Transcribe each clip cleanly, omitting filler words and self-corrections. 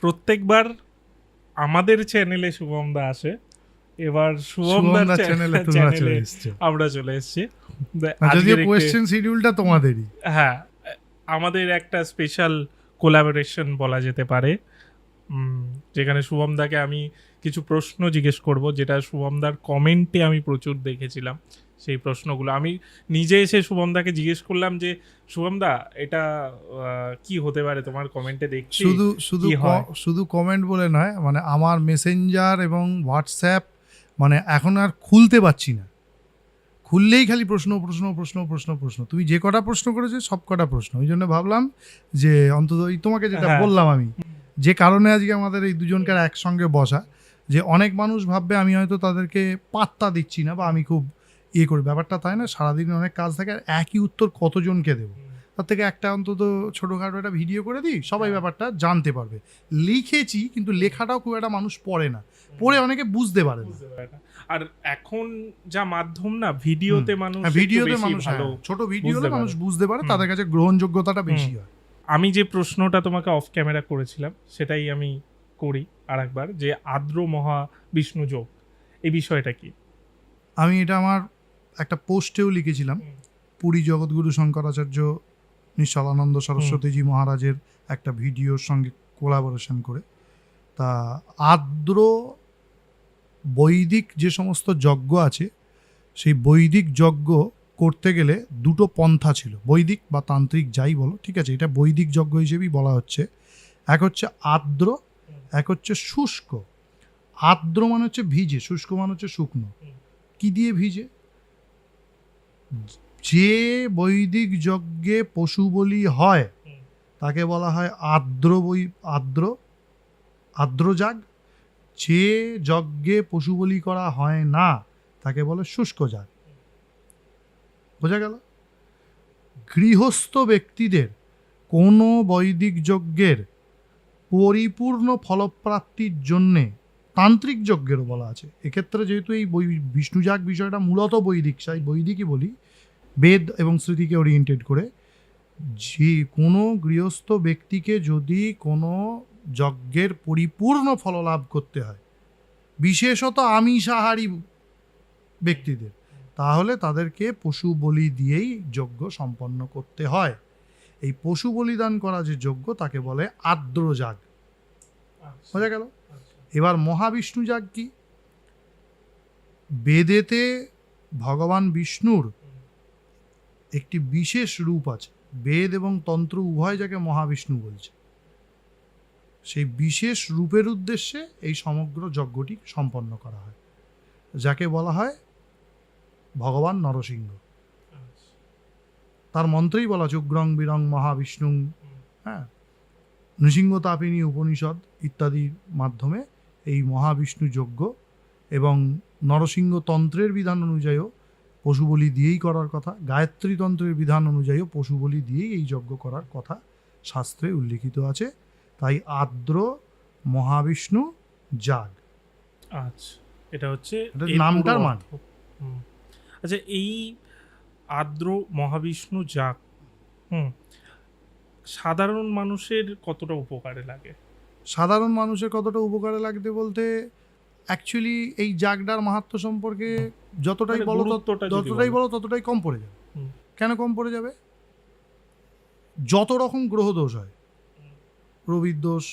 প্রত্যেকবার আমাদের চ্যানেলে শুভম দা আসে, এবার শুভম দার চ্যানেলে চ্যানেলে আমরা চলে এসেছি। যদিও কোয়েশ্চেন শিডিউলটা তোমাদেরই। হ্যাঁ, আমাদের একটা স্পেশাল কোলাবোরেশন বলা যেতে পারে, যেখানে শুভম দাকে আমি কিছু প্রশ্ন জিজ্ঞেস করব, যেটা শুভম দার কমেন্টে আমি প্রচুর দেখেছিলাম। সেই প্রশ্নগুলো আমি নিজে এসে শুভম দাকে জিজ্ঞেস করলাম যে শুভম দা এটা কি হতে পারে, তোমার কমেন্টে দেখছি। শুধু কমেন্ট বলে নয়, মানে আমার মেসেঞ্জার এবং হোয়াটসঅ্যাপ মানে এখন আর খুলতে পারছি না, খুললেই খালি প্রশ্ন প্রশ্ন প্রশ্ন প্রশ্ন প্রশ্ন। তুমি যে কটা প্রশ্ন করেছো সব কটা প্রশ্ন, ওই জন্য ভাবলাম যে অন্তত তোমাকে যেটা বললাম আমি, যে কারণে আজকে আমাদের এই দুজনকার একসঙ্গে বসা, যে অনেক মানুষ ভাববে আমি হয়তো তাদেরকে পাত্তা দিচ্ছি না বা আমি খুব ইয়ে করি, ব্যাপারটা তাই না। সারাদিন অনেক কাজ থাকে, আর একই উত্তর কতজনকে দেবো, তার থেকে একটা অন্তত ছোটোখাটো একটা ভিডিও করে দিই, সবাই ব্যাপারটা জানতে পারবে। লিখেছি কিন্তু লেখাটাও খুব একটা মানুষ পড়ে না, পড়ে অনেকে বুঝতে পারে না। আর এখন যা মাধ্যম না, ভিডিওতে মানুষ ভালো, ছোট ভিডিও হলে মানুষ বুঝতে পারে, তাদের কাছে গ্রহণযোগ্যতাটা বেশি হয়। আমি যে প্রশ্নটা তোমাকে অফ ক্যামেরা করেছিলাম সেটাই আমি করি আরেকবার, যে আদ্র মহাবিষ্ণু যোগ, এই বিষয়টা কি? আমি এটা আমার একটা পোস্টেও লিখেছিলাম, পুরী জগৎগুরু শঙ্করাচার্য নিশ্চলানন্দ সরস্বতীজি মহারাজের একটা ভিডিওর সঙ্গে কোলাবোরেশন করে। তা আদ্র বৈদিক যে সমস্ত যজ্ঞ আছে, সেই বৈদিক যজ্ঞ করতে গেলে দুটো পন্থা ছিল, বৈদিক বা তান্ত্রিক যাই বলো, ঠিক আছে, এটা বৈদিক যজ্ঞ হিসেবেই বলা হচ্ছে। এক হচ্ছে আর্দ্র, এক হচ্ছে শুষ্ক। আর্দ্র মানে হচ্ছে ভিজে, শুষ্ক মানে হচ্ছে শুকনো। কি দিয়ে ভিজে? যে বৈদিক যজ্ঞে পশু বলি হয় তাকে বলা হয় আর্দ্র যাগ। যে যজ্ঞে পশু বলি করা হয় না তাকে বলে শুষ্ক যাগ। বোঝা গেল? গৃহস্থ ব্যক্তিদের কোনো বৈদিক যজ্ঞের পরিপূর্ণ ফলপ্রাপ্তির জন্যে, তান্ত্রিক যজ্ঞেরও বলা আছে এক্ষেত্রে, যেহেতু এই বিষ্ণুযাগ বিষয়টা মূলত বৈদিক, সেই বৈদিকই বলি, বেদ এবং স্মৃতিকে ওরিয়েন্টেড করে, যে কোনো গৃহস্থ ব্যক্তিকে যদি কোনো যজ্ঞের পরিপূর্ণ ফললাভ করতে হয়, বিশেষত আমিষাহারী ব্যক্তিদের, তাহলে তাদেরকে পশু বলি দিয়েই যজ্ঞ সম্পন্ন করতে হয়। এই পশু বলিদান করা যে যজ্ঞ তাকে বলে আর্দ্র যাগ। বোঝা গেল? এবার মহাবিষ্ণু যাগ কি? বেদেতে ভগবান বিষ্ণুর একটি বিশেষ রূপ আছে, বেদ এবং তন্ত্র উভয় যাকে মহাবিষ্ণু বলছে, সেই বিশেষ রূপের উদ্দেশ্যে এই সমগ্র যজ্ঞটি সম্পন্ন করা হয়, যাকে বলা হয় ভগবান নরসিংহ। তার মন্ত্রেই বলা আছে উগ্রং বীরং মহাবিষ্ণু, হ্যাঁ, নৃসিংহ তাপিনী উপনিষদ ইত্যাদির মাধ্যমে এই মহাবিষ্ণু যজ্ঞ এবং নরসিংহ তন্ত্রের বিধান অনুযায়ীও পশু বলি দিয়েই করার কথা, গায়ত্রী তন্ত্রের বিধান অনুযায়ীও পশু বলি দিয়েই এই যজ্ঞ করার কথা শাস্ত্রে উল্লিখিত আছে। তাই আর্দ্র মহাবিষ্ণু যাগ। আচ্ছা, এটা হচ্ছে নামটার মানে। আচ্ছা, এই আর্দ্র মহাবিষ্ণু যাগ সাধারণ মানুষের কতটা উপকারে লাগে? সাধারণ মানুষের কতটা উপকারে লাগতে বলতে, অ্যাকচুয়ালি এই জাগটার মাহাত্ম্য সম্পর্কে যতটাই বলো ততটাই কম পড়ে যাবে। কেন কম পড়ে যাবে? যত রকম গ্রহ দোষ হয়, রবির দোষ,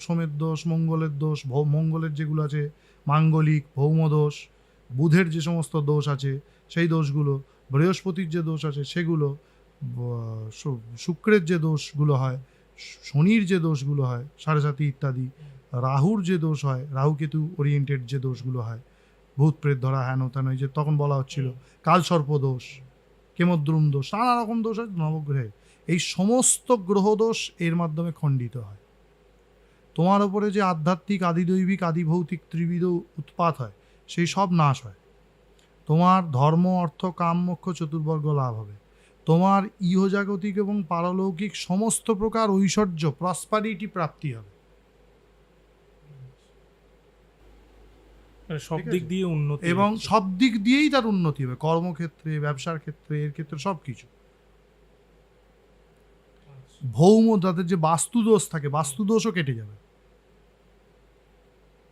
সোমের দোষ, মঙ্গলের দোষ, মঙ্গলের যেগুলো আছে মাঙ্গলিক, ভৌম দোষ, বুধের যে সমস্ত দোষ আছে সেই দোষগুলো, বৃহস্পতির যে দোষ আছে সেগুলো, শুক্রের যে দোষগুলো হয়, শনির যে দোষগুলো হয় সাড়ে সাতি ইত্যাদি, রাহুর যে দোষ হয়, রাহুকেতু ওরিয়েন্টেড যে দোষগুলো হয়, ভূত প্রেত ধরা, হেন তেন, যে তখন বলা হচ্ছিল কালসর্প দোষ, কেমদ্রুম দোষ, নানা রকম দোষ হয় নবগ্রহে। এই সমস্ত গ্রহদোষ এর মাধ্যমে খণ্ডিত হয়। তোমার ওপরে যে আধ্যাত্মিক, আদিদৈবিক, আদিভৌতিক ত্রিবিধ উৎপাত হয় সেই সব নাশ হয়। তোমার ধর্ম, অর্থ, কাম, মোক্ষ চতুর্বর্গ লাভ হবে। তোমার ইহজাগতিক এবং পারলৌকিক সমস্ত প্রকার ঐশ্বর্য, প্রসপারিটি প্রাপ্তি হবে। সব দিক দিয়ে উন্নতি, এবং সব দিক দিয়েই তার উন্নতি হবে, কর্মক্ষেত্রে, ব্যবসার ক্ষেত্রে, এর ক্ষেত্রে সব কিছু। ভৌম, তাদের যে বাস্তুদোষ থাকে, বাস্তুদোষও কেটে যাবে।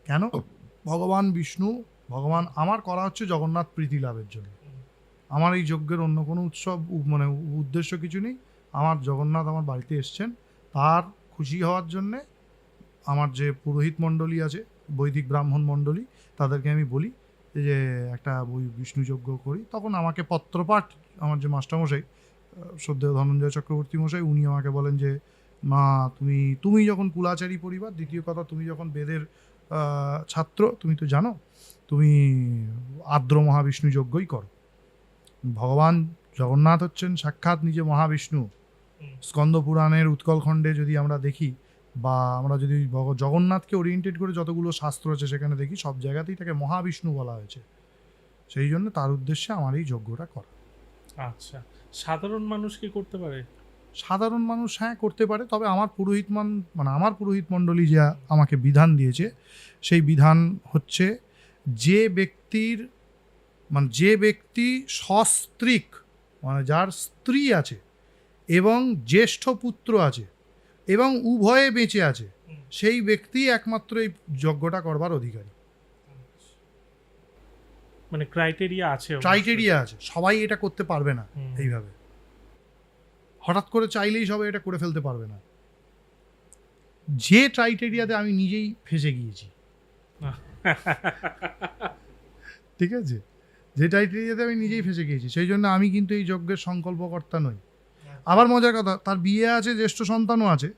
কেন? ভগবান বিষ্ণু, ভগবান আমার করা হচ্ছে জগন্নাথ প্রীতি লাভের জন্য। আমার এই যজ্ঞের অন্য কোনো মানে উদ্দেশ্য কিছু নেই। আমার জগন্নাথ আমার বাড়িতে এসছেন, তার খুশি হওয়ার জন্যে আমার যে পুরোহিত মণ্ডলী আছে, বৈদিক ব্রাহ্মণ মণ্ডলী, তাদেরকে আমি বলি যে একটা বিষ্ণু যজ্ঞ করি। তখন আমাকে পত্রপাঠ, আমার যে মাস্টারমশাই শ্রদ্ধেয় ধনঞ্জয় চক্রবর্তী মশাই, উনি আমাকে বলেন যে মা তুমি যখন কুলাচারী পরিবার, দ্বিতীয় কথা তুমি যখন বেদের ছাত্র, তুমি তো জানো, তুমি আর্দ্র মহাবিষ্ণু যজ্ঞই করো। ভগবান জগন্নাথ হচ্ছেন সাক্ষাৎ নিজে মহাবিষ্ণু। স্কন্দ পুরাণের উৎকলখণ্ডে যদি আমরা দেখি, বা আমরা যদি জগন্নাথকে ওরিয়েন্টেড করে যতগুলো শাস্ত্র আছে সেখানে দেখি, সব জায়গাতেই তাকে মহাবিষ্ণু বলা হয়েছে। সেই জন্য তার উদ্দেশ্যে আমার এই যজ্ঞটা করা। আচ্ছা, সাধারণ মানুষ কি করতে পারে? সাধারণ মানুষ হ্যাঁ করতে পারে, তবে আমার আমার পুরোহিত মণ্ডলী যে আমাকে বিধান দিয়েছে, সেই বিধান হচ্ছে যে ব্যক্তি সস্ত্রীক, মানে যার স্ত্রী আছে এবং জ্যেষ্ঠ পুত্র আছে এবং উভয়ে বেঁচে আছে, সেই ব্যক্তি একমাত্র এই যজ্ঞটা করবার অধিকারী। মানে ক্রাইটেরিয়া আছে, সবাই এটা করতে পারবে না এইভাবে, হঠাৎ করে চাইলেই সবাই এটা করে ফেলতে পারবে না। যে ক্রাইটেরিয়াতে আমি নিজেই ফেঁসে গিয়েছি, ঠিক আছে, যে ক্রাইটেরিয়াতে আমি নিজেই ফেঁসে গিয়েছি, সেই জন্য আমি কিন্তু এই যজ্ঞের সংকল্পকর্তা নই। আবার মজার কথা, তার বিয়ে আছে, জ্যেষ্ঠ সন্তানও আছে,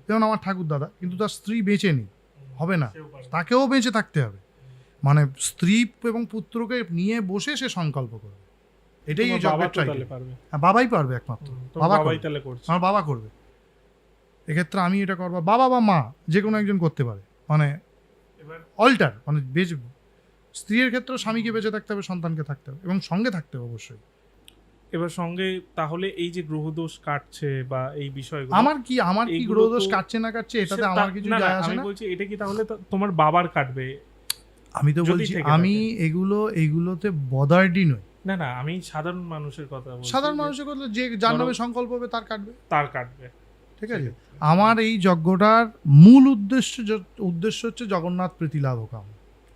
যেমন আমার ঠাকুর দাদা, কিন্তু তার স্ত্রী বেঁচে নেই, হবে না, তাকেও বেঁচে থাকতে হবে। মানে স্ত্রী এবং পুত্রকে নিয়ে বসে সে সংকল্প করবে, এটাই এই যজ্ঞের ক্রাইটেরিয়া। হ্যাঁ, বাবাই পারবে একমাত্র, আমার বাবা করবে। এক্ষেত্রে আমি এটা করবো, বাবা বা মা যে কোনো একজন করতে পারে, মানে অল্টার, মানে স্ত্রীর ক্ষেত্রে স্বামীকে বেঁচে থাকতে হবে, সন্তানকে থাকতে হবে এবং সঙ্গে থাকতে হবে অবশ্যই। এবার সঙ্গে তাহলে এই যে গ্রহদোষ কাটছে বা এই বিষয়গুলো, আমার কি গ্রহদোষ কাটছে না কাটছে এটাতে আমার কিছু যায় আসে না। আমি বলছি এটা কি তাহলে তোমার বাবার কাটবে? আমি তো বলছি আমি এগুলোতে বদার্ডই নই। না আমি সাধারণ মানুষের কথা বলছি। সাধারণ মানুষের কথা, যে যার নামে সংকল্প হবে তার কাটবে, ঠিক আছে। আমার এই যজ্ঞটার মূল উদ্দেশ্য হচ্ছে জগন্নাথ প্রীতি লাভ কাম।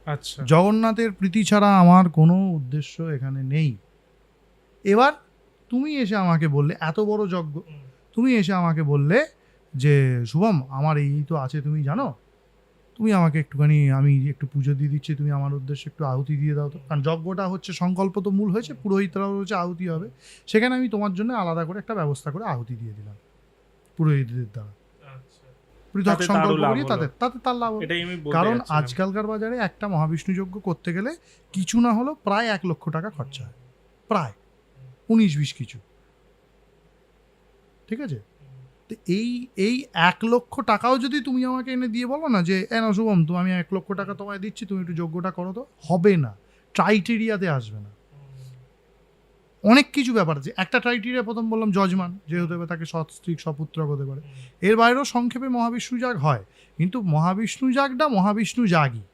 আচ্ছা, জগন্নাথের প্রীতি ছাড়া আমার কোনো উদ্দেশ্য এখানে নেই। এবার তুমি এসে আমাকে বললে, এত বড় যজ্ঞ, তুমি এসে আমাকে বললে যে শুভম আমার এই তো আছে, তুমি জানো, তুমি আমাকে একটুখানি, আমি একটু পুজো দিয়ে দিচ্ছি, তুমি আমার উদ্দেশ্যে একটু আহুতি দিয়ে দাও তো। কারণ যজ্ঞটা হচ্ছে সংকল্প তো মূল হয়েছে, পুরোহিতরাও হচ্ছে আহুতি হবে, সেখানে আমি তোমার জন্য আলাদা করে একটা ব্যবস্থা করে আহুতি দিয়ে দিলাম পুরোহিতদের দ্বারা, পৃথক সংকল্প করি, তাতে তার লাভ। কারণ আজকালকার বাজারে একটা মহাবিষ্ণু যজ্ঞ করতে গেলে কিছু না হলো প্রায় 1 লক্ষ টাকা খরচা হয়, প্রায় 19-20 কিছু, ঠিক আছে। তো এই 1 লক্ষ টাকাও যদি তুমি আমাকে এনে দিয়ে বলো না যে না শুভম, তুমি, আমি 1 লক্ষ টাকা তোমায় দিচ্ছি, তুমি একটু যজ্ঞটা করো, তো হবে না, ক্রাইটেরিয়াতে আসবে না। অনেক কিছু ব্যাপার আছে। একটা ক্রাইটেরিয়া প্রথম বললাম যজমান, যে হতে হবে তাকে সৎস্ত্রী সপুত্রক হতে পারে। এর বাইরেও সংক্ষেপে মহাবিষ্ণু যাগ হয়, কিন্তু মহাবিষ্ণু যাগটা মহাবিষ্ণু যাগই,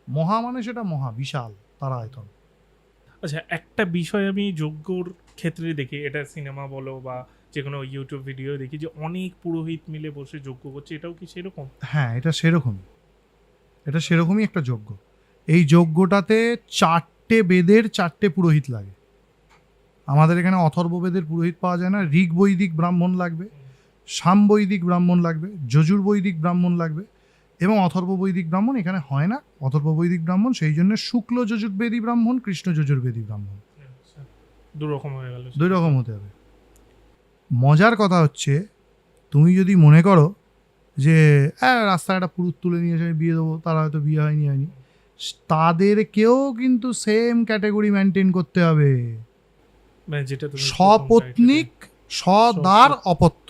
মহা মানে সেটা মহা বিশাল তার আয়তন। আচ্ছা, একটা বিষয় আমি যজ্ঞর ক্ষেত্রে দেখি, এটা সিনেমা বলো বা যে কোনো ইউটিউব ভিডিও দেখি, যে অনেক পুরোহিত মিলে বসে যজ্ঞ করছে, এটাও কি সেরকম? হ্যাঁ, এটা সেরকমই একটা যজ্ঞ। এই যজ্ঞটাতে 4টে বেদের 4টে পুরোহিত লাগে। আমাদের এখানে অথর্ব বেদের পুরোহিত পাওয়া যায় না, ঋগ বৈদিক ব্রাহ্মণ লাগবে, সাম বৈদিক ব্রাহ্মণ লাগবে, যজুর বৈদিক ব্রাহ্মণ লাগবে, এবং অথর্ব বৈদিক ব্রাহ্মণ এখানে হয় না। অথর্ব বৈদিক ব্রাহ্মণ, সেই জন্য শুক্ল যজুর্বেদী ব্রাহ্মণ, কৃষ্ণ যজুর্বেদী ব্রাহ্মণ, 2 রকম হয়ে গেল। 2 রকম হতে হবে। মজার কথা হচ্ছে, তুমি যদি মনে করো যে রাস্তায় একটা পুরুষ তুলে নিয়ে এসে বিয়ে দেবো, তারা হয়তো বিয়ে হয়নি, তাদেরকেও কিন্তু সেম ক্যাটাগরি মেনটেন করতে হবে। সপত্নীক, সদার অপত্য,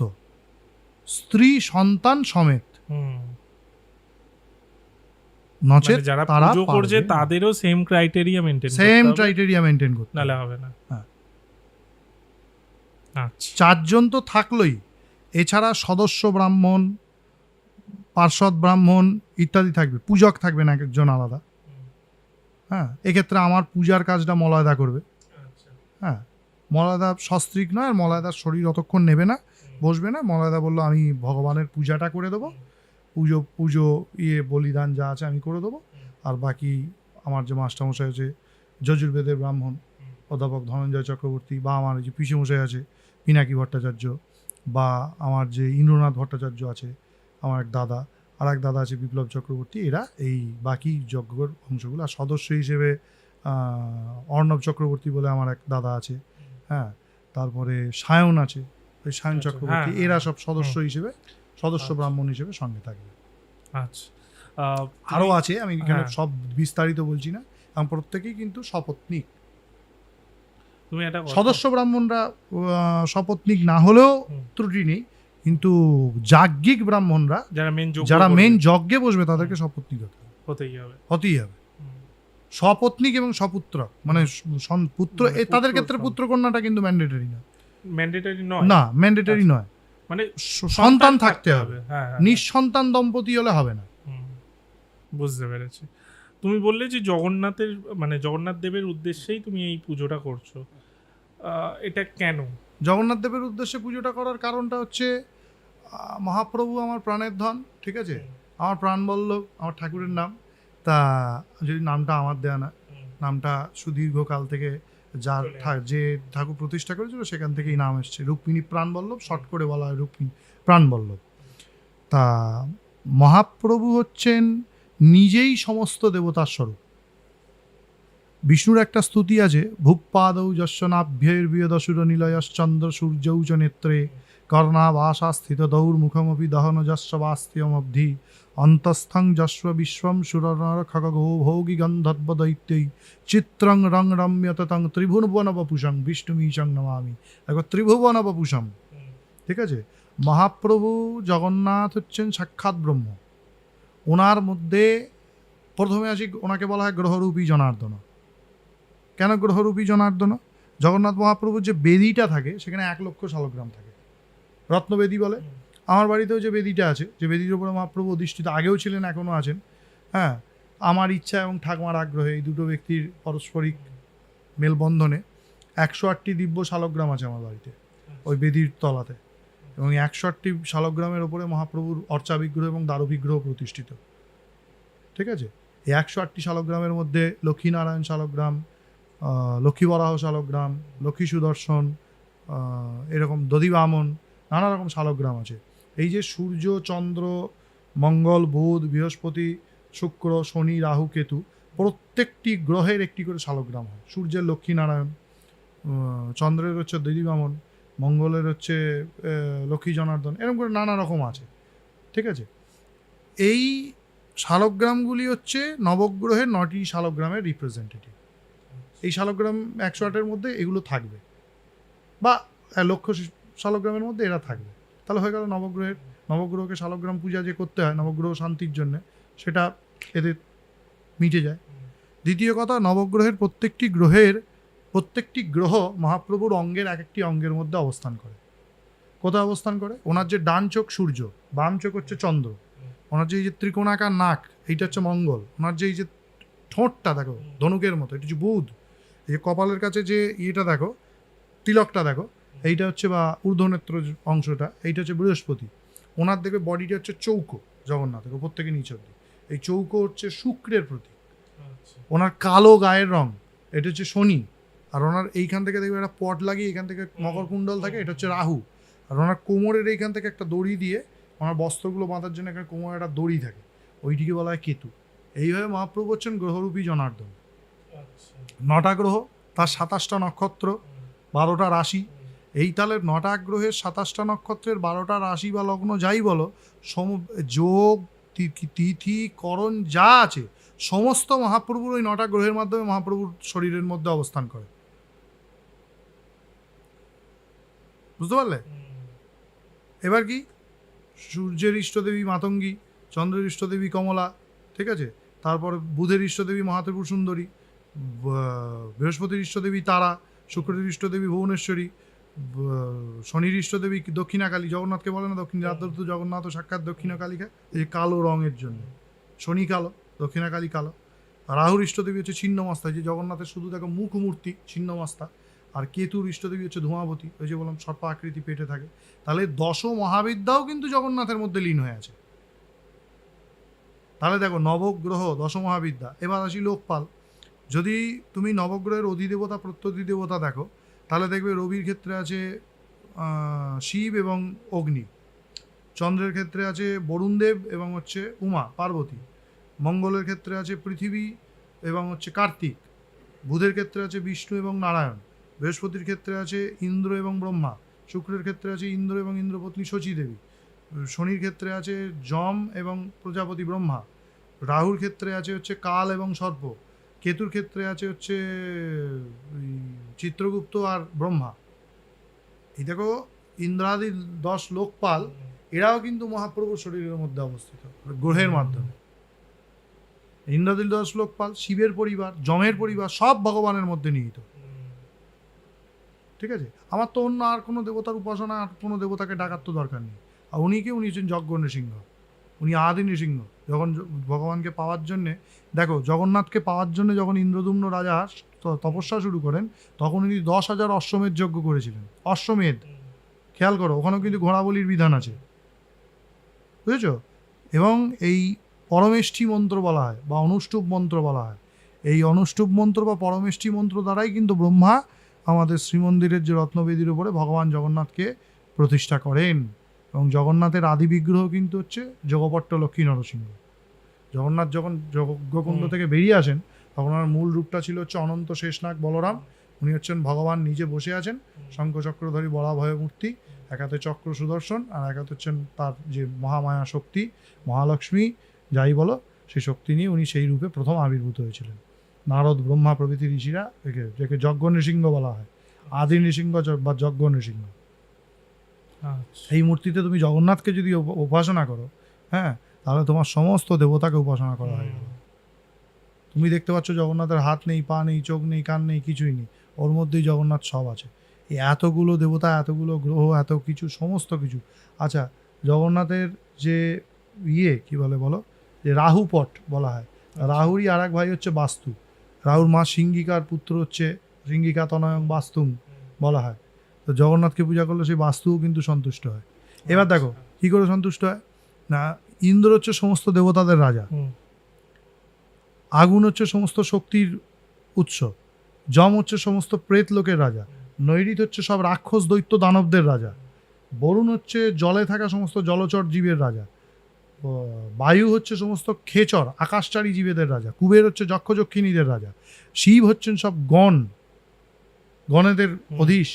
স্ত্রী সন্তান সমেত, নচেত যারা পুজো করছে তাদেরও সেম ক্রাইটেরিয়া মেনটেন করতে নালে হবে না। আচ্ছা, 4 জন তো থাকলোই, এছাড়া সদস্য ব্রাহ্মণ, পার্ষদ ব্রাহ্মণ ইত্যাদি থাকবে, পূজক থাকবে না একজন আলাদা। হ্যাঁ, এক্ষেত্রে আমার পূজার কাজটা মলয়দা করবে। হ্যাঁ, মলয়দা সস্ত্রীক নয়, আর মলয়দার শরীর অতক্ষণ নেবে না, বসবে না। মলয়দা বললো আমি ভগবানের পূজাটা করে দেবো, পুজো বলিদান যা আছে আমি করে দেবো, আর বাকি আমার যে মাস্টারমশাই আছে যজুর্বেদের ব্রাহ্মণ অধ্যাপক ধনঞ্জয় চক্রবর্তী, বা আমার যে পিসেমশাই আছে পিনাকি ভট্টাচার্য, বা আমার যে ইন্দ্রনাথ ভট্টাচার্য আছে, আমার এক দাদা, আর এক দাদা আছে বিপ্লব চক্রবর্তী, এরা এই বাকি যজ্ঞর অংশগুলো। আর সদস্য হিসেবে অর্ণব চক্রবর্তী বলে আমার এক দাদা আছে, হ্যাঁ, তারপরে সায়ন আছে, ওই সায়ন আচ্ছা, চক্রবর্তী, হ্যাঁ, এরা হ্যাঁ, সব সদস্য হিসেবে, সদস্য আচ্ছা। ব্রাহ্মণ হিসেবে সঙ্গে থাকবে। আচ্ছা, আরও আছে, আমি এখানে হ্যাঁ। সব বিস্তারিত বলছি না, এবং প্রত্যেকেই কিন্তু সপত্নীক। তুমি একটা সদস্য ব্রাহ্মণরা সপত্নীক না হলেও হুম। ত্রুটি নেই, কিন্তু যাজ্ঞিক ব্রাহ্মণরা যারা মেন মেন যজ্ঞে বসবে তাদেরকে সপত্নীক হতেই হবে। হতেই হবে। হুম। সপত্নীক এবং সপুত্র, মানে পুত্র, মানে তাদের পুত্র, ক্ষেত্রে সন- পুত্রকন্যাটা কিন্তু ম্যান্ডেটরি না, ম্যান্ডেটরি নয়। না ম্যান্ডেটরি আচ্ছা। নয়, মানে সন্তান থাকতে হবে। হ্যাঁ, হ্যাঁ, নিঃসন্তান দম্পতি হলে হবে না। হুম, বুঝতে পেরেছি। তুমি বললে যে জগন্নাথের, মানে জগন্নাথ দেবের উদ্দেশ্যেই তুমি এই পুজোটা করছো, এটা কেন? জগন্নাথ দেবের উদ্দেশ্যে পুজোটা করার কারণটা হচ্ছে মহাপ্রভু আমার প্রাণের ধন, ঠিক আছে, আমার প্রাণবল্লভ, আমার ঠাকুরের নাম। তা যদি নামটা আমার দেয়া না, নামটা সুদীর্ঘকাল থেকে যার যে ঠাকুর প্রতিষ্ঠা করেছিল সেখান থেকেই নাম এসছে, রুক্মিণী প্রাণবল্লভ, শর্ট করে বলা হয় রুক্মিণী প্রাণবল্লভ। তা মহাপ্রভু হচ্ছেন নিজেই সমস্ত দেবতার স্বরূপ। বিষ্ণুর একটা স্তুতি আছে, ভূপাদৌ যশ্বনাভ্যৈর্বিয়দসুর নিলয়শ্চন্দ্র সূর্যৌ চ নেত্রে কর্ণাবাসা স্থিত দৌর্মুখমপি দহন যশ্ববাস্ত্যমবধি অন্তস্থং যস্ব বিশ্বম সুরনর খগো ভোগী গন্ধর্ব দৈত্যৈ চিত্রং রং রম্যত তং ত্রিভুবনবপুষং বিষ্ণুমীশং নমামি। একবার ত্রিভুবনবপুষম, ঠিক আছে। মহাপ্রভু জগন্নাথ হচ্ছেন সাক্ষাৎ ব্রহ্ম। ওনার মধ্যে প্রথমে আসি, ওনাকে বলা হয় গ্রহরূপী জনার্দন। কেন গ্রহরূপী জনার্দন? জগন্নাথ মহাপ্রভুর যে বেদিটা থাকে সেখানে 1,00,000 শালগ্রাম থাকে, রত্নবেদী বলে। আমার বাড়িতেও যে বেদিটা আছে, যে বেদির উপরে মহাপ্রভু অধিষ্ঠিত, আগেও ছিলেন এখনও আছেন, হ্যাঁ, আমার ইচ্ছা এবং ঠাকুমার আগ্রহে এই দুটো ব্যক্তির পারস্পরিক মেলবন্ধনে 108টি দিব্য শালগ্রাম আছে আমার বাড়িতে, ওই বেদির তলাতে। এবং 108টি শালগ্রামের ওপরে মহাপ্রভুর অর্চা বিগ্রহ এবং দ্বার বিগ্রহ প্রতিষ্ঠিত, ঠিক আছে। এই 108টি শালগ্রামের মধ্যে লক্ষ্মীনারায়ণ শালগ্রাম, লক্ষ্মীবরাহ শালগ্রাম, লক্ষ্মী সুদর্শন, এরকম দধিবামন, নানা রকম শালগ্রাম আছে। এই যে সূর্য, চন্দ্র, মঙ্গল, বুধ, বৃহস্পতি, শুক্র, শনি, রাহু, কেতু, প্রত্যেকটি গ্রহের একটি করে শালগ্রাম হয়। সূর্যের লক্ষ্মীনারায়ণ, চন্দ্রের হচ্ছে দধিবামন, মঙ্গলের হচ্ছে লক্ষ্মী জনার্দন, এরকম করে নানা রকম আছে, ঠিক আছে। এই শালগ্রামগুলি হচ্ছে নবগ্রহের 9টি শালগ্রামের রিপ্রেজেন্টেটিভ। এই শালগ্রাম 108-এর মধ্যে এগুলো থাকবে, বা 1,00,000 শালগ্রামের মধ্যে এরা থাকবে। তাহলে হয়ে গেল নবগ্রহের, নবগ্রহকে শালগ্রাম পূজা যে করতে হয় নবগ্রহ শান্তির জন্য, সেটা এদের মিটে যায়। দ্বিতীয় কথা, নবগ্রহের প্রত্যেকটি গ্রহ মহাপ্রভুর অঙ্গের এক একটি অঙ্গের মধ্যে অবস্থান করে। কোথায় অবস্থান করে? ওনার যে ডান চোখ সূর্য, বাম চোখ হচ্ছে চন্দ্র, ওনার যে এই যে ত্রিকোণাকার নাক এইটা হচ্ছে মঙ্গল, ওনার যে এই যে ঠোঁটটা দেখো ধনুকের মতো এটা হচ্ছে বুধ, এই যে কপালের কাছে যে ইয়েটা দেখো, তিলকটা দেখো, এইটা হচ্ছে বা ঊর্ধ্বনেত্র অংশটা, এইটা হচ্ছে বৃহস্পতি। ওনার দেখবে বডিটা হচ্ছে চৌকো, জগন্নাথের ওপর থেকে নিচে অব্দি এই চৌকো হচ্ছে শুক্রের প্রতীক। ওনার কালো গায়ের রং, এটা হচ্ছে শনি। আর ওনার এইখান থেকে দেখবে একটা পট লাগিয়ে এখান থেকে মকরকুণ্ডল থাকে, এটা হচ্ছে রাহু। আর ওনার কোমরের এইখান থেকে একটা দড়ি দিয়ে ওনার বস্ত্রগুলো বাঁধার জন্য এখানে কোমরে একটা দড়ি থাকে, ওইটিকে বলা হয় কেতু। এইভাবে মহাপ্রভু হচ্ছেন গ্রহরূপী জনার্দন। 9টা গ্রহ, তার 27টা নক্ষত্র, 12টা রাশি। এই তাহলে 9টা গ্রহের 27টা নক্ষত্রের 12টা রাশি বা লগ্ন যাই বলো, যোগ, তিথি, করণ যা আছে সমস্ত মহাপ্রভুর ওই 9টা গ্রহের মাধ্যমে মহাপ্রভুর শরীরের মধ্যে অবস্থান করে। বুঝতে পারলে? এবার কি, সূর্যের ইষ্টদেবী মাতঙ্গী, চন্দ্রের ইষ্টদেবী কমলা, ঠিক আছে। তারপর বুধের ইষ্টদেবী মহাত্রিপুর সুন্দরী, বৃহস্পতির ইষ্টদেবী তারা, শুক্রের ইষ্টদেবী ভুবনেশ্বরী, শনির ইষ্টদেবী দক্ষিণাকালী। জগন্নাথকে বলে না দক্ষিণ রাত্র জগন্নাথ সাক্ষাৎ দক্ষিণা কালিকা, এই যে কালো রঙের জন্য শনি কালো, দক্ষিণাকালী কালো। রাহুর ইষ্টদেবী হচ্ছে ছিন্নমস্তা, যে জগন্নাথের শুধু দেখো মুখ মূর্তি ছিন্নমস্তা। আর কেতুর ইষ্টদেবী হচ্ছে ধূমাবতী, ওই যে বললাম সর্প আকৃতি পেটে থাকে। তাহলে 10 মহাবিদ্যাও কিন্তু জগন্নাথের মধ্যে লীন হয়ে আছে। তাহলে দেখো নবগ্রহ দশমহাবিদ্যা। এবার আসি লোকপাল। যদি তুমি নবগ্রহের অধিদেবতা প্রত্যধিদেবতা দেখো, তাহলে দেখবে রবির ক্ষেত্রে আছে শিব এবং অগ্নি, চন্দ্রের ক্ষেত্রে আছে বরুণদেব এবং হচ্ছে উমা পার্বতী, মঙ্গলের ক্ষেত্রে আছে পৃথিবী এবং হচ্ছে কার্তিক, বুধের ক্ষেত্রে আছে বিষ্ণু এবং নারায়ণ, বৃহস্পতির ক্ষেত্রে আছে ইন্দ্র এবং ব্রহ্মা, শুক্রের ক্ষেত্রে আছে ইন্দ্র এবং ইন্দ্রপত্নী শচী দেবী, শনির ক্ষেত্রে আছে যম এবং প্রজাপতি ব্রহ্মা, রাহুর ক্ষেত্রে আছে হচ্ছে কাল এবং সর্প, কেতুর ক্ষেত্রে আছে হচ্ছে চিত্রগুপ্ত আর ব্রহ্মা। এই দেখো ইন্দ্রাদি 10 লোকপাল, এরাও কিন্তু মহাপ্রভুর শরীরের মধ্যে অবস্থিত গ্রহের মাধ্যমে। ইন্দ্রাদি 10 লোকপাল, শিবের পরিবার, যমের পরিবার, সব ভগবানের মধ্যে নিহিত। ঠিক আছে, আমার তো অন্য আর কোনো দেবতার উপাসনা, আর কোনো দেবতাকে ডাকার তো দরকার নেই। আর উনি হচ্ছেন যজ্ঞ নৃসিংহ, উনি আদি নৃসিংহ। যখন ভগবানকে পাওয়ার জন্যে, দেখো জগন্নাথকে পাওয়ার জন্য যখন ইন্দ্রদুম্ন রাজা তপস্যা শুরু করেন, তখন উনি 10,000 অশ্বমেধ যজ্ঞ করেছিলেন। অশ্বমেধ, খেয়াল করো, ওখানেও কিন্তু ঘোড়াবলির বিধান আছে, বুঝেছ? এবং এই পরমেষ্ঠী মন্ত্র বলা হয় বা অনুষ্টুপ মন্ত্র বলা হয়। এই অনুষ্টুপ মন্ত্র বা পরমেষ্ঠী মন্ত্র দ্বারাই কিন্তু ব্রহ্মা আমাদের শ্রীমন্দিরের যে রত্নবেদীর উপরে ভগবান জগন্নাথকে প্রতিষ্ঠা করেন। এবং জগন্নাথের আদি বিগ্রহ কিন্তু হচ্ছে যোগপট্ট লক্ষ্মী নরসিংহ। জগন্নাথ যখন যজ্ঞকুণ্ড থেকে বেরিয়ে আসেন, তখন ওনার মূল রূপটা ছিল হচ্ছে অনন্ত শেষনাগ বলরাম। উনি হচ্ছেন ভগবান নিজে বসে আছেন, শঙ্খচক্রধারী বরাভয় মূর্তি, এক হাতে চক্র সুদর্শন আর এক হাতে হচ্ছেন তার যে মহামায়া শক্তি মহালক্ষ্মী যাই বলো, সেই শক্তি নিয়ে উনি সেই রূপে প্রথম আবির্ভূত হয়েছিলেন। নারদ ব্রহ্মা প্রভৃতি ঋষিরা যাকে যজ্ঞ নৃসিংহ বলা হয়, আদি নৃসিংহ বা যজ্ঞ নৃসিংহ। এই মূর্তিতে তুমি জগন্নাথকে যদি উপাসনা করো, হ্যাঁ, তাহলে তোমার সমস্ত দেবতাকে উপাসনা করা হয়ে গেল। তুমি দেখতে পাচ্ছ জগন্নাথের হাত নেই, পা নেই, চোখ নেই, কান নেই, কিছুই নেই, ওর মধ্যেই জগন্নাথ সব আছে। এই এতগুলো দেবতা, এতগুলো গ্রহ, এত কিছু, সমস্ত কিছু। আচ্ছা, জগন্নাথের যে কি বলো, যে রাহুপট বলা হয়, রাহুরই আর এক ভাই হচ্ছে বাস্তু। রাহুর মা সিংহিকার পুত্র হচ্ছে সিংহিকা তনয়ং বাস্তুং বলা হয়। তো জগন্নাথকে পূজা করলে সেই বাস্তুও কিন্তু সন্তুষ্ট হয়। এবার দেখো কি করে সন্তুষ্ট হয় না, ইন্দ্র হচ্ছে সমস্ত দেবতাদের রাজা, আগুন হচ্ছে সমস্ত শক্তির উৎস, যম হচ্ছে সমস্ত প্রেত লোকের রাজা, নৈরিত হচ্ছে সব রাক্ষস দৈত্য দানবদের রাজা, বরুণ হচ্ছে জলে থাকা সমস্ত জলচর জীবের রাজা, বায়ু হচ্ছে সমস্ত খেচর আকাশচারী জীবেদের রাজা, কুবের হচ্ছে যক্ষযক্ষিণীদের রাজা, শিব হচ্ছেন সব গণেদের অধীশ।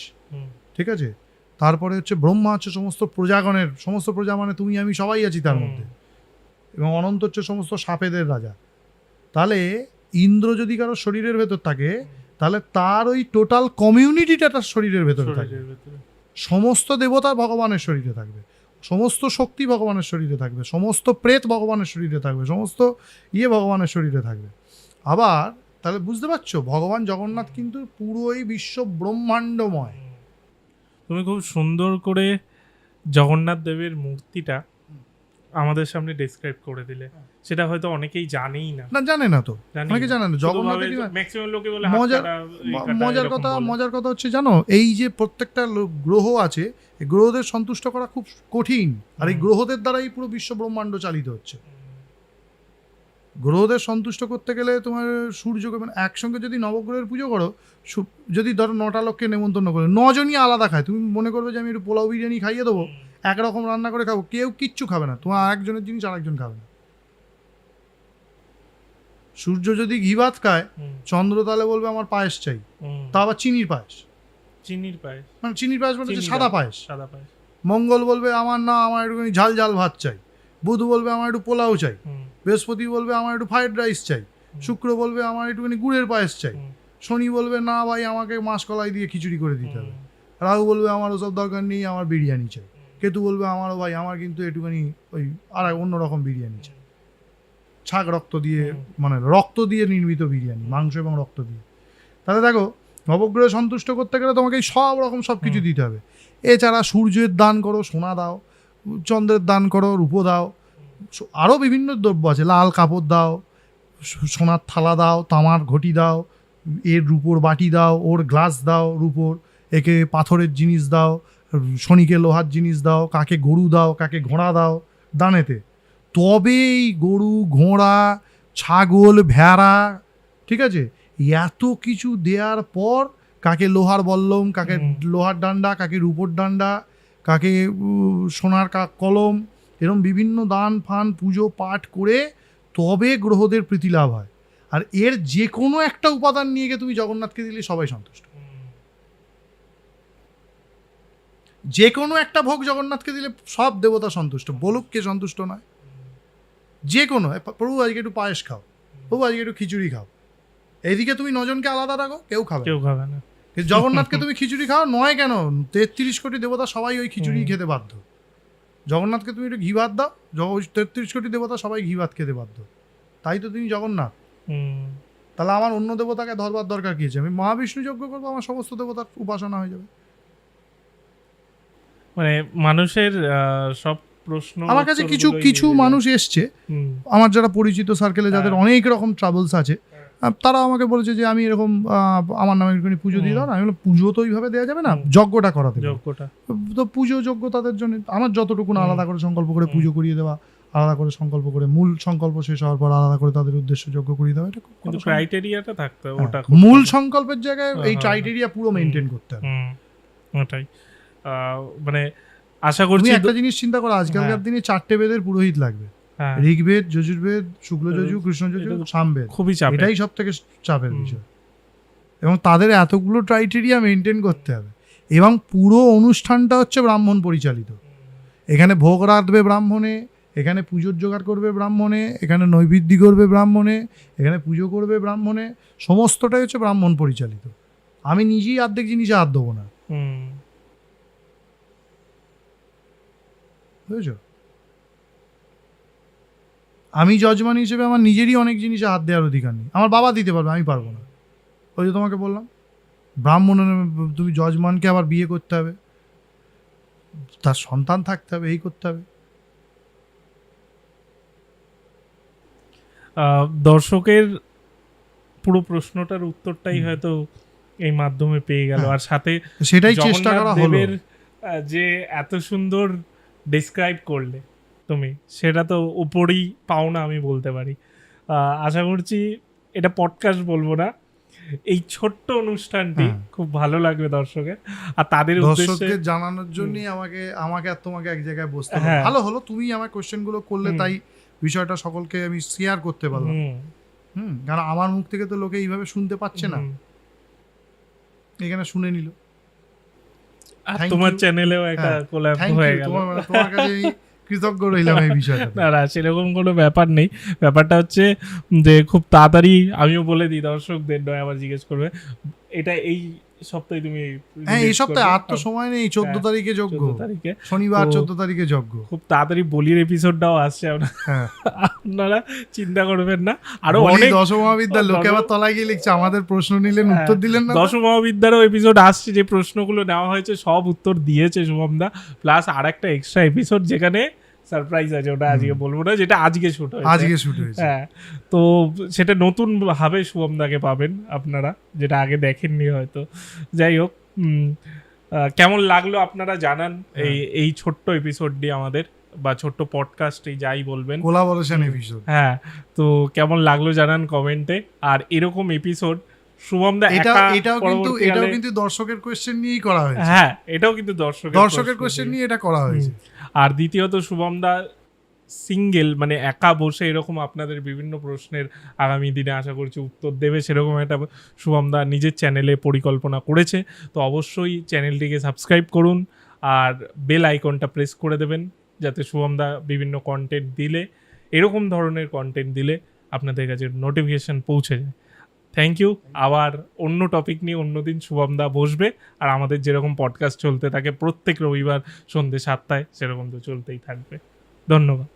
ঠিক আছে, তারপরে হচ্ছে ব্রহ্মা হচ্ছে সমস্ত প্রজাগণের, সমস্ত প্রজা মানে তুমি আমি সবাই আছি তার মধ্যে, এবং অনন্ত হচ্ছে সমস্ত সাপেদের রাজা। তাহলে ইন্দ্র যদি কারো শরীরের ভেতর থাকে, তাহলে তার ওই টোটাল কমিউনিটিটা তার শরীরের ভেতরে থাকবে। সমস্ত দেবতা ভগবানের শরীরে থাকবে, সমস্ত শক্তি ভগবানের শরীরে থাকবে, সমস্ত প্রেত ভগবানের শরীরে থাকবে, সমস্ত ভগবানের শরীরে থাকবে। আবার তাহলে বুঝতে পারছো, ভগবান জগন্নাথ কিন্তু পুরোই বিশ্ব ব্রহ্মাণ্ডময়। তুমি খুব সুন্দর করে জগন্নাথ দেবের মূর্তিটা আমাদের সামনে ডেসক্রাইব করে দিলে। সেটা হয়তো অনেকেই জানেই না, জানে না তো, অনেকে জানে না জগন্নাথের ম্যাক্সিমাম লোকে বলে মজার কথা হচ্ছে জানো, এই যে প্রত্যেকটা গ্রহ আছে, এই গ্রহদের সন্তুষ্ট করা খুব কঠিন। আর এই গ্রহদের দ্বারাই পুরো বিশ্ব ব্রহ্মাণ্ড চালিত হচ্ছে। গ্রহদের সন্তুষ্ট করতে গেলে তোমার সূর্যকে, মানে একসঙ্গে যদি নবগ্রহের পুজো করো, যদি ধরো 9টা লোককে নেমন্তন্ন করো, 9 জনই আলাদা খায়, তুমি মনে করবে যে আমি একটু পোলাও বিরিয়ানি খাইয়ে দেবো, একরকম রান্না করে খাবো, কেউ কিচ্ছু খাবে না, তোমার আরেকজনের জিনিস আরেকজন খাবে না। সূর্য যদি ঘি ভাত খায়, চন্দ্র তাহলে বলবে আমার পায়েস চাই, তা আবার চিনির পায়েস, মানে চিনির পায়েস বলতে সাদা পায়েস। মঙ্গল বলবে আমার একটুখানি ঝাল ঝাল ভাত চাই, বুধ বলবে আমার একটু পোলাও চাই, বৃহস্পতি বলবে আমার একটু ফ্রাইড রাইস চাই, শুক্র বলবে আমার একটুখানি গুড়ের পায়েস চাই, শনি বলবে না ভাই আমাকে মাসকলাই দিয়ে খিচুড়ি করে দিতে হবে, রাহু বলবে আমার ওসব দরকার নেই, আমার বিরিয়ানি চাই, কেতু বলবে আমারও ভাই আমার কিন্তু একটুখানি ওই আর অন্যরকম বিরিয়ানি চাই, ছাগ রক্ত দিয়ে, মানে রক্ত দিয়ে নির্মিত বিরিয়ানি, মাংস এবং রক্ত দিয়ে। তাহলে দেখো নবগ্রহ সন্তুষ্ট করতে গেলে তোমাকে সব রকম সব কিছু দিতে হবে। এছাড়া সূর্যের দান করো, সোনা দাও, চন্দ্রের দান করো, রূপো দাও, আরও বিভিন্ন দ্রব্য আছে, লাল কাপড় দাও, সোনার থালা দাও, তামার ঘটি দাও, এর রূপোর বাটি দাও, ওর গ্লাস দাও রূপোর, একে পাথরের জিনিস দাও, শনিকে লোহার জিনিস দাও, কাকে গরু দাও, কাকে ঘোড়া দাও দানেতে। তবেই গরু, ঘোড়া, ছাগল, ভেড়া, ঠিক আছে, এত কিছু দেওয়ার পর কাকে লোহার বল্লম, কাকে লোহার ডান্ডা, কাকে রূপোর ডান্ডা, কাকে সোনার কলম, এরকম বিভিন্ন দান ফান পুজো পাঠ করে তবে গ্রহদের প্রীতি লাভ হয়। আর এর যে কোনো একটা উপাদান নিয়ে গিয়ে তুমি জগন্নাথকে দিলে সবাই সন্তুষ্ট। যে কোনো একটা ভোগ জগন্নাথকে দিলে সব দেবতা সন্তুষ্ট, বলুক কে সন্তুষ্ট নয়। যে কোনো, প্রভু আজকে একটু পায়েস খাও, প্রভু আজকে একটু খিচুড়ি খাও, এইদিকে তুমি নজনকে আলাদা রাখো, কেউ খাবে না। কিন্তু জগন্নাথকে তুমি খিচুড়ি খাও, নয় কেন 33 কোটি দেবতা সবাই ওই খিচুড়ি খেতে বাধ্য। জগন্নাথকে তুমি একটু ঘি ভাত দাও, 33 কোটি দেবতা সবাই ঘি ভাত খেতে বাধ্য। তাই তো তুমি জগন্নাথ। তাহলে আমার অন্য দেবতাকে ধরবার দরকার কি আছে? আমি মহাবিষ্ণু যজ্ঞ করবো, আমার সমস্ত দেবতার উপাসনা হয়ে যাবে। মানে মানুষের সব প্রশ্ন, আমার কাছে কিছু মানুষ এসছে, আমার যারা পরিচিত সার্কেলে, যাদের অনেক রকম ট্রাবলস আছে, তারা আমাকে বলেছে যে আমি এরকম আমার নামে একটুখানি পুজো দিয়ে দাও না। আমি বললাম পুজো তো ওইভাবে দেওয়া যাবে না, যজ্ঞটা করাতে। তো পুজো যজ্ঞ তাদের জন্য, আমার যতটুকু আলাদা করে সংকল্প করে পুজো করিয়ে দেওয়া, আলাদা করে সংকল্প করে, মূল সংকল্প শেষ হওয়ার পর আলাদা করে তাদের উদ্দেশ্য যজ্ঞ করিয়ে দেওয়া, এটা কিন্তু ক্রাইটেরিয়াটা থাকতে হবে। ওটা মূল সংকল্পের জায়গায় এই ক্রাইটেরিয়া পুরো মেনটেন করতে হবে। ওটাই মানে আশা করছি। একটা জিনিস চিন্তা করো, আজকালকার দিনে 4টে বেদের পুরোহিত লাগবে, ঋগ্বেদ, যজুর্বেদ, শুক্ল যজু, কৃষ্ণ যজু, সামবেদ। খুবই চাপ, এটাই সব থেকে চাপের বিষয়। এবং তাদের এতগুলো ক্রাইটেরিয়া মেনটেন করতে হবে। এবং পুরো অনুষ্ঠানটা হচ্ছে ব্রাহ্মণ পরিচালিত। এখানে ভোগ রাঁধবে ব্রাহ্মণে, এখানে পুজোর জোগাড় করবে ব্রাহ্মণে, এখানে নৈবেদ্য করবে ব্রাহ্মণে, এখানে পুজো করবে ব্রাহ্মণে, সমস্তটাই হচ্ছে ব্রাহ্মণ পরিচালিত। আমি নিজেই অর্ধেক জিনিসে হাত দেবো না, বুঝেছো? আমি যজমান হিসেবে আমার নিজেরই অনেক জিনিসে হাত দেওয়ার অধিকার নেই। আমার বাবা দিতে পারবে, আমি পারবো না। ওই যে তোমাকে বললাম, ব্রাহ্মণের তুমি যজমানকে আবার বিয়ে করতে হবে, তার সন্তান থাকতে হবে, এই করতে হবে। দর্শকের পুরো প্রশ্নটার উত্তরটাই হয়তো এই মাধ্যমে পেয়ে গেল। আর সাথে সেটাই চেষ্টা করা হলো, যে এত সুন্দর ডিসক্রাইব করলে তুমি, সেটা তো উপরই পাওনা আমি বলতে পারি। আশা করছি এটা পডকাস্ট বলবো না, এই ছোট্ট অনুষ্ঠানটি খুব ভালো লাগবে দর্শকের। আর তাদের উদ্দেশ্যে জানানোর জন্যই আমাকে আর তোমাকে এক জায়গায় বসতে হবে। ভালো হলো তুমি আমার কোশ্চেনগুলো করলে, তাই বিষয়টা সকলকে আমি শেয়ার করতে পারলাম। কারণ আমার মুখ থেকে তো লোকে এইভাবে শুনতে পাচ্ছে না, এখানে শুনে নিল। তোমার চ্যানেলেও একটা কোল্যাব হয়ে গেল, তোমার কাছে কৃতজ্ঞ রইলাম এই বিষয়টা। না সেরকম কোনো ব্যাপার নেই। ব্যাপারটা হচ্ছে যে খুব তাড়াতাড়ি, আমিও বলে দিই দর্শকদের, নয় আবার জিজ্ঞেস করবে, এটা এই সপ্তাহে তুমি, এই সপ্তাহে আর তো সময় নেই, 14 তারিখে যজ্ঞ, শনিবার 14 তারিখে যজ্ঞ। খুব তাড়াতাড়ি বলির এপিসোডটাও আসছে, আপনারা চিন্তা করবেন না। আরো অনেক দশমহাবিদ্যার লোকে আবার তলায় গিয়ে লিখছে আমাদের প্রশ্ন নিলেন, উত্তর দিলেন না। দশমহাবিদ্যারও এপিসোড আসছে, যে প্রশ্নগুলো নেওয়া হয়েছে সব উত্তর দিয়েছে শুভমদা, প্লাস আর একটা এক্সট্রা এপিসোড যেখানে সারপ্রাইজ আছে, ওটা আজকে বলবো না, যেটা আজকে শুট হয়েছে। হ্যাঁ, তো সেটা নতুন ভাবে শুভমদাকে পাবেন আপনারা, যেটা আগে দেখেননি হয়তো। যাই হোক, কেমন লাগলো আপনারা জানান এই ছোট্ট এপিসোডটি আমাদের, বা ছোট্ট পডকাস্টে যাই বলবেন, কোলাবোরেশন এপিসোড। হ্যাঁ, তো কেমন লাগলো জানান কমেন্টে। আর এরকম এপিসোড শুভমদা এটাও কিন্তু দর্শকের কোশ্চেন নিয়েই করা হয়েছে। হ্যাঁ, এটাও কিন্তু দর্শকের কোশ্চেন নিয়ে এটা করা হয়েছে। আর দ্বিতীয়ত শুভমদা সিঙ্গেল, মানে একা বসে এরকম আপনাদের বিভিন্ন প্রশ্নের আগামী দিনে আশা করছি উত্তর দেবে, সেরকম একটা শুভমদা নিজের চ্যানেলে পরিকল্পনা করেছে। তো অবশ্যই চ্যানেলটিকে সাবস্ক্রাইব করুন আর বেল আইকনটা প্রেস করে দেবেন, যাতে শুভমদা বিভিন্ন কন্টেন্ট দিলে, এরকম ধরনের কন্টেন্ট দিলে আপনাদের কাছে নোটিফিকেশন পৌঁছে যায়। Thank you. আবার অন্য টপিক নিয়ে অন্যদিন শুভমদা বসবে। আর আমাদের যেরকম পডকাস্ট চলতে থাকে প্রত্যেক রবিবার সন্ধ্যে 7টায়, সেরকম তো চলতেই থাকবে। ধন্যবাদ।